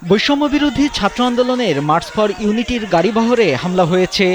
বৈষম্যবিরোধী ছাত্র আন্দোলনের মার্চ ফর ইউনিটির গাড়িবহরে হামলা হয়েছে।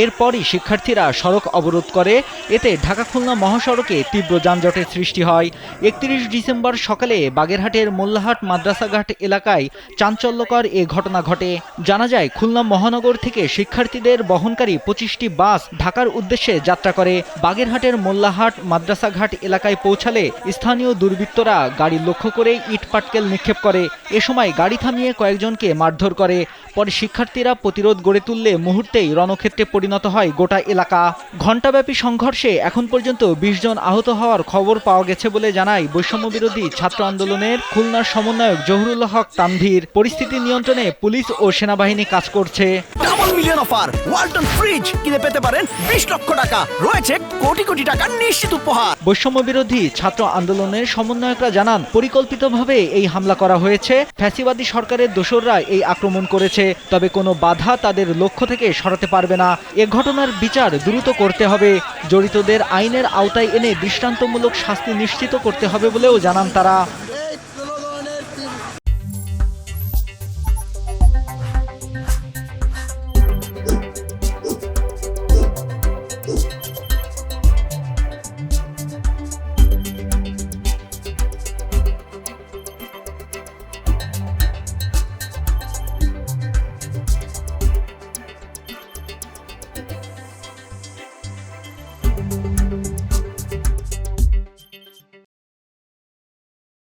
এরপরই শিক্ষার্থীরা সড়ক অবরোধ করে। এতে ঢাকা খুলনা মহাসড়কে তীব্র যানজটের সৃষ্টি হয়। ৩১ ডিসেম্বর সকালে বাগেরহাটের মোল্লাহাট মাদ্রাসাঘাট এলাকায় চাঞ্চল্যকর এ ঘটনা ঘটে। জানা যায়, খুলনা মহানগর থেকে শিক্ষার্থীদের বহনকারী ২৫টি বাস ঢাকার উদ্দেশ্যে যাত্রা করে। বাগেরহাটের মোল্লাহাট মাদ্রাসাঘাট এলাকায় পৌঁছালে স্থানীয় দুর্বৃত্তরা গাড়ি লক্ষ্য করে ইট পাটকেল নিক্ষেপ করে। এ সময় গাড়ি থামিয়ে কয়েকজনকে মারধর করে। পরে শিক্ষার্থীরা প্রতিরোধ গড়ে তুললে মুহূর্তেই রণক্ষেত্রে পরিণত হয় গোটা এলাকা। ঘণ্টাব্যাপী সংঘর্ষে এখন পর্যন্ত ২০ জন আহত হওয়ার খবর পাওয়া গেছে বলে জানায় বৈষম্যবিরোধী ছাত্র আন্দোলনের খুলনার সমন্বয়ক জহুরুল হক তানভীর। পরিস্থিতি নিয়ন্ত্রণে পুলিশ ও সেনাবাহিনী কাজ করছে। Double million offer Walton fridge কিনে পেতে পারেন ২০ লক্ষ টাকা, রয়েছে কোটি কোটি টাকার নিশ্চিত উপহার। বৈষম্যবিরোধী ছাত্র আন্দোলনের সমন্বয়করা জানান, পরিকল্পিতভাবে এই হামলা করা হয়েছে। ফ্যাসিবাদী সরকারের দোসররা এই আক্রমণ করেছে, তবে কোনো বাধা তাদের লক্ষ্য থেকে সরাতে পারবে না। এ ঘটনার বিচার দ্রুত করতে হবে। জড়িতদের আইনের আওতায় এনে দৃষ্টান্তমূলক শাস্তি নিশ্চিত করতে হবে বলেও জানান তারা।